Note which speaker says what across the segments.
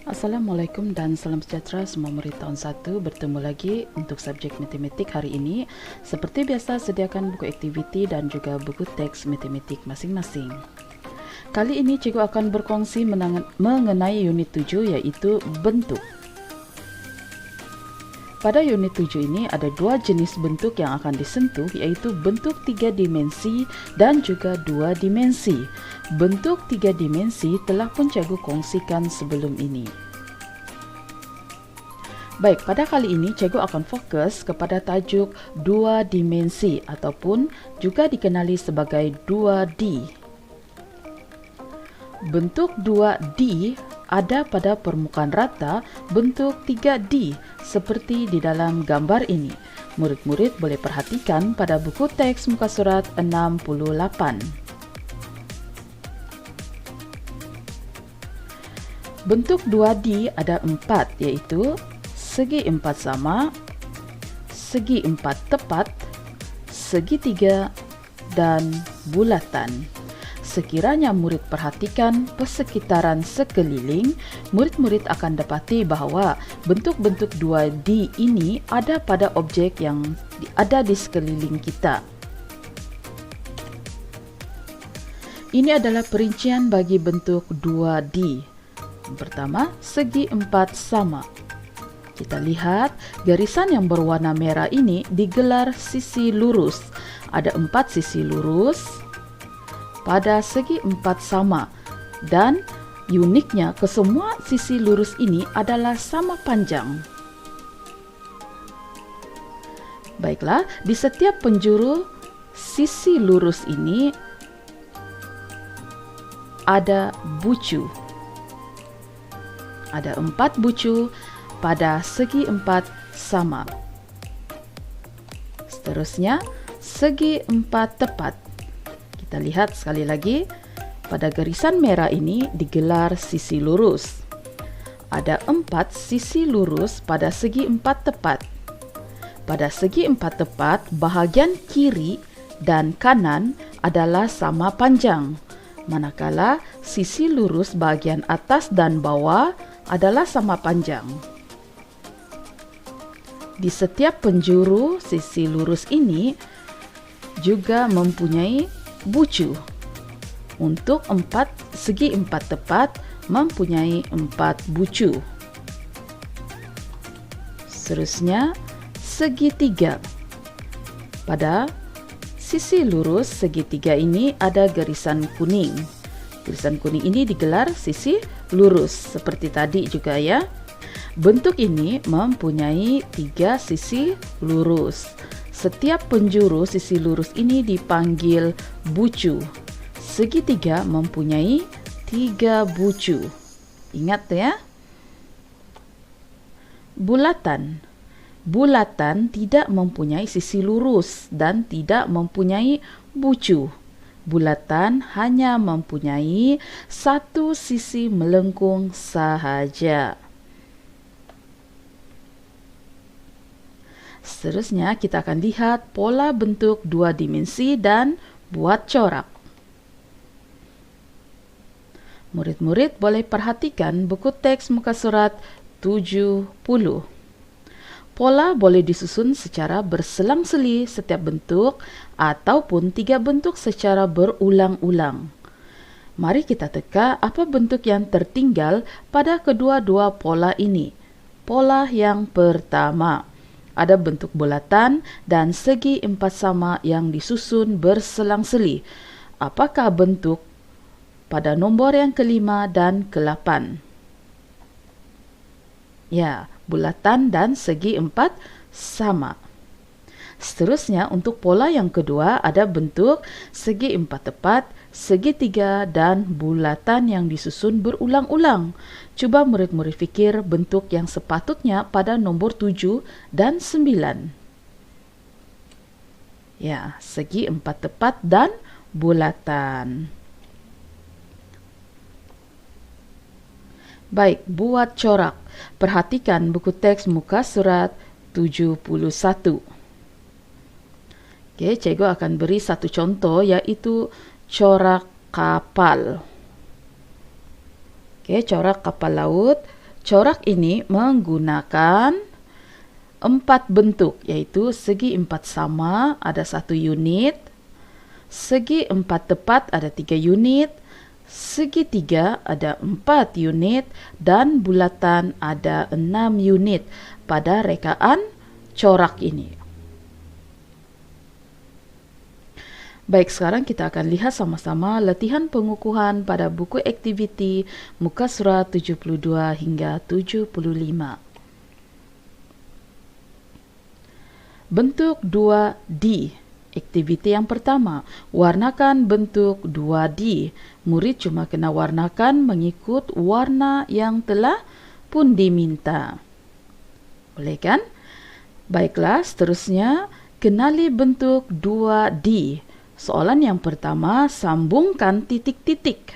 Speaker 1: Assalamualaikum dan salam sejahtera semua murid tahun 1. Bertemu lagi untuk subjek matematik hari ini. Seperti biasa, sediakan buku aktiviti dan juga buku teks matematik masing-masing. Kali ini cikgu akan berkongsi mengenai unit 7, yaitu bentuk. Pada unit 7 ini ada dua jenis bentuk yang akan disentuh, yaitu bentuk 3 dimensi dan juga 2 dimensi. Bentuk 3 dimensi telah pun cikgu kongsikan sebelum ini. Baik, pada kali ini cikgu akan fokus kepada tajuk 2 dimensi ataupun juga dikenali sebagai 2D. Bentuk 2D ada pada permukaan rata bentuk 3D seperti di dalam gambar ini. Murid-murid boleh perhatikan pada buku teks muka surat 68. Bentuk 2D ada 4, yaitu segi 4 sama, segi 4 tepat, segitiga, dan bulatan. Sekiranya murid perhatikan persekitaran sekeliling, murid-murid akan dapati bahawa bentuk-bentuk 2D ini ada pada objek yang ada di sekeliling kita. Ini adalah perincian bagi bentuk 2D. Yang pertama, segi 4 sama. Kita lihat garisan yang berwarna merah ini digelar sisi lurus. Ada 4 sisi lurus pada segi 4 sama, dan uniknya kesemua sisi lurus ini adalah sama panjang. Baiklah, di setiap penjuru sisi lurus ini ada bucu. Ada 4 bucu pada segi 4 sama. Seterusnya, segi 4 tepat. Kita lihat sekali lagi, pada garisan merah ini digelar sisi lurus. Ada 4 sisi lurus pada segi 4 tepat. Pada segi 4 tepat, bahagian kiri dan kanan adalah sama panjang, manakala sisi lurus bahagian atas dan bawah adalah sama panjang. Di setiap penjuru sisi lurus ini juga mempunyai bucu. Untuk segi 4 tepat mempunyai 4 bucu. Seterusnya, segitiga. Pada sisi lurus segitiga ini ada garisan kuning. Garisan kuning ini digelar sisi lurus seperti tadi juga ya. Bentuk ini mempunyai 3 sisi lurus. Setiap penjuru sisi lurus ini dipanggil bucu. Segitiga mempunyai 3 bucu. Ingat ya. Bulatan. Bulatan tidak mempunyai sisi lurus dan tidak mempunyai bucu. Bulatan hanya mempunyai 1 sisi melengkung sahaja. Seterusnya kita akan lihat pola bentuk 2 dimensi dan buat corak. Murid-murid boleh perhatikan buku teks muka surat 70. Pola boleh disusun secara berselang-seli setiap bentuk ataupun 3 bentuk secara berulang-ulang. Mari kita teka apa bentuk yang tertinggal pada kedua-dua pola ini. Pola yang pertama, ada bentuk bulatan dan segi 4 sama yang disusun berselang-seli. Apakah bentuk pada nombor yang kelima dan ke-8? Ya, bulatan dan segi 4 sama. Seterusnya, untuk pola yang kedua ada bentuk segi 4 tepat, segitiga, dan bulatan yang disusun berulang-ulang. Coba murid-murid fikir bentuk yang sepatutnya pada nombor 7 dan 9. Ya, segi 4 tepat dan bulatan. Baik, buat corak. Perhatikan buku teks muka surat 71. Oke, cikgu akan beri satu contoh, yaitu corak kapal. Oke, corak kapal laut. Corak ini menggunakan 4 bentuk, yaitu segi 4 sama ada 1 unit, segi 4 tepat ada 3 unit, segitiga ada 4 unit, dan bulatan ada 6 unit pada rekaan corak ini. Baik, sekarang kita akan lihat sama-sama latihan pengukuhan pada buku aktiviti muka surat 72 hingga 75. Bentuk 2D. Aktiviti yang pertama, warnakan bentuk 2D. Murid cuma kena warnakan mengikut warna yang telah pun diminta. Boleh kan? Baiklah, seterusnya kenali bentuk 2D. Soalan yang pertama, sambungkan titik-titik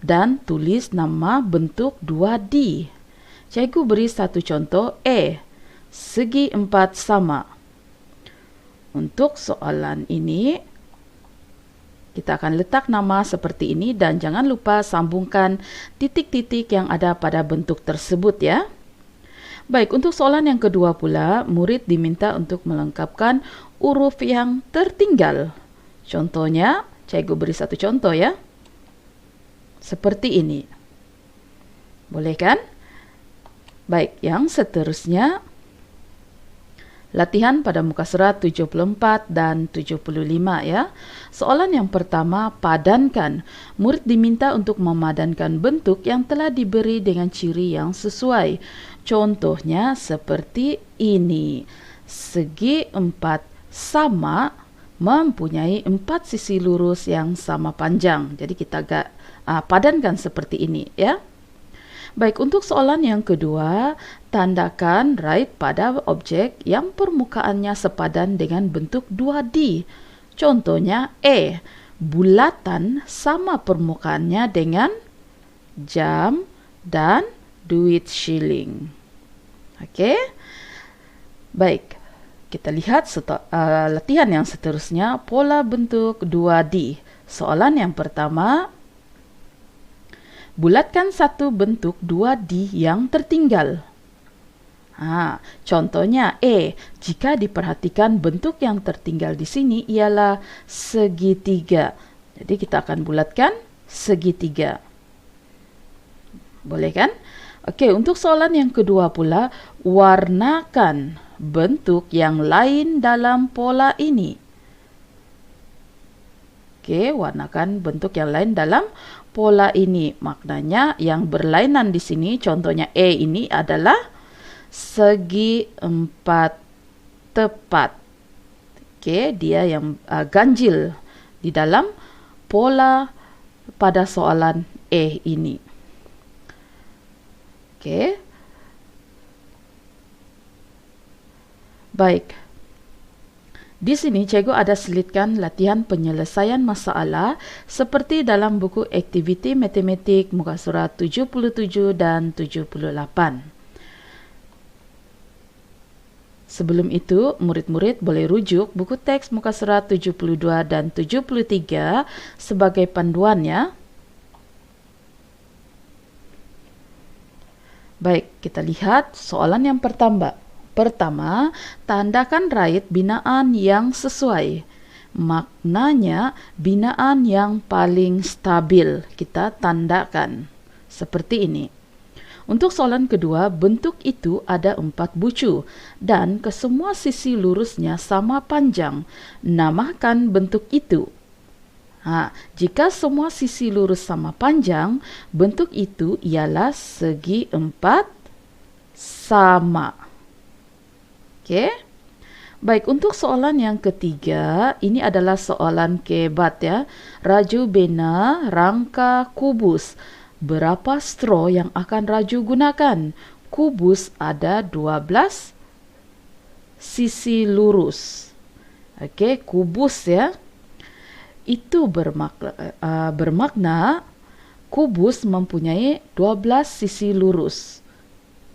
Speaker 1: dan tulis nama bentuk 2D. Cikgu beri satu contoh, segi 4 sama. Untuk soalan ini, kita akan letak nama seperti ini dan jangan lupa sambungkan titik-titik yang ada pada bentuk tersebut ya. Baik, untuk soalan yang kedua pula, murid diminta untuk melengkapkan huruf yang tertinggal. Contohnya, cikgu beri satu contoh ya. Seperti ini. Boleh kan? Baik, yang seterusnya latihan pada muka surat 74 dan 75 ya. Soalan yang pertama, padankan. Murid diminta untuk memadankan bentuk yang telah diberi dengan ciri yang sesuai. Contohnya seperti ini. Segi 4 sama mempunyai 4 sisi lurus yang sama panjang. Jadi kita padankan seperti ini ya. Baik, untuk soalan yang kedua, tandakan right pada objek yang permukaannya sepadan dengan bentuk 2D. Contohnya bulatan sama permukaannya dengan jam dan duit shilling. Oke. Baik. Kita lihat latihan yang seterusnya, pola bentuk 2D. Soalan yang pertama, bulatkan satu bentuk 2D yang tertinggal. Contohnya jika diperhatikan bentuk yang tertinggal di sini ialah segitiga. Jadi kita akan bulatkan segitiga. Boleh kan? Oke, untuk soalan yang kedua pula, warnakan bentuk yang lain dalam pola ini. Oke, warnakan bentuk yang lain dalam pola ini. Maknanya yang berlainan di sini, contohnya ini adalah segi 4 tepat. Oke, dia yang ganjil di dalam pola pada soalan ini. Oke. Baik. Di sini cikgu ada selitkan latihan penyelesaian masalah seperti dalam buku aktiviti matematik muka surat 77 dan 78. Sebelum itu, murid-murid boleh rujuk buku teks muka surat 72 dan 73 sebagai panduan ya. Baik, kita lihat soalan yang pertama. Pertama, tandakan right binaan yang sesuai. Maknanya binaan yang paling stabil. Kita tandakan seperti ini. Untuk soalan kedua, bentuk itu ada 4 bucu dan kesemua sisi lurusnya sama panjang. Namakan bentuk itu. Jika semua sisi lurus sama panjang, bentuk itu ialah segi 4 sama. Oke. Baik, untuk soalan yang ketiga, ini adalah soalan kebat ya. Raju bena rangka kubus. Berapa straw yang akan Raju gunakan? Kubus ada 12 sisi lurus. Oke, kubus ya. Itu bermakna kubus mempunyai 12 sisi lurus.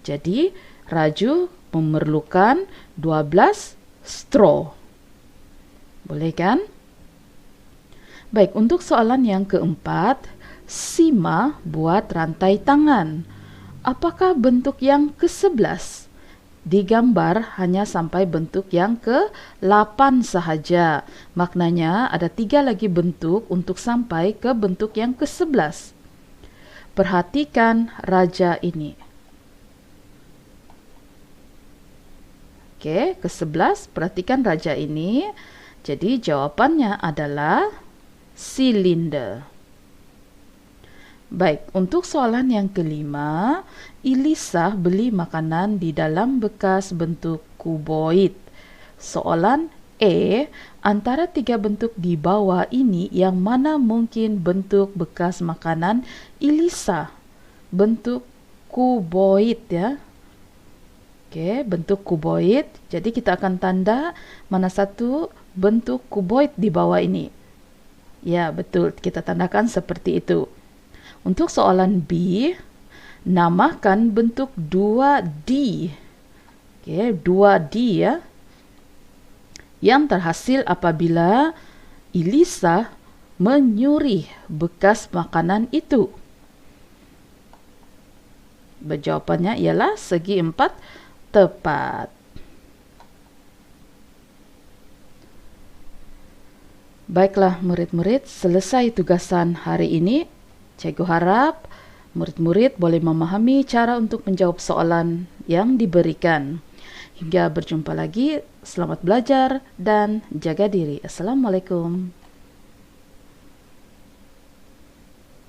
Speaker 1: Jadi, Raju memerlukan 12 straw. Boleh kan? Baik, untuk soalan yang keempat, Sima buat rantai tangan. Apakah bentuk yang ke-11? Digambar hanya sampai bentuk yang ke-8 sahaja. Maknanya ada 3 lagi bentuk untuk sampai ke bentuk yang ke-11. Perhatikan raja ini. Oke, ke-11, perhatikan raja ini. Jadi jawabannya adalah silinder. Baik, untuk soalan yang kelima, Elisa beli makanan di dalam bekas bentuk kuboid. Soalan E, antara 3 bentuk di bawah ini yang mana mungkin bentuk bekas makanan Elisa? Bentuk kuboid ya. Oke, bentuk kuboid. Jadi kita akan tanda mana satu bentuk kuboid di bawah ini. Ya, betul. Kita tandakan seperti itu. Untuk soalan B, namakan bentuk 2D. Oke, 2D ya. Yang terhasil apabila Elisa menyuri bekas makanan itu. Jawabannya ialah segi 4 tepat. Baiklah murid-murid, selesai tugasan hari ini. Cikgu harap murid-murid boleh memahami cara untuk menjawab soalan yang diberikan. Hingga berjumpa lagi, selamat belajar dan jaga diri. Assalamualaikum.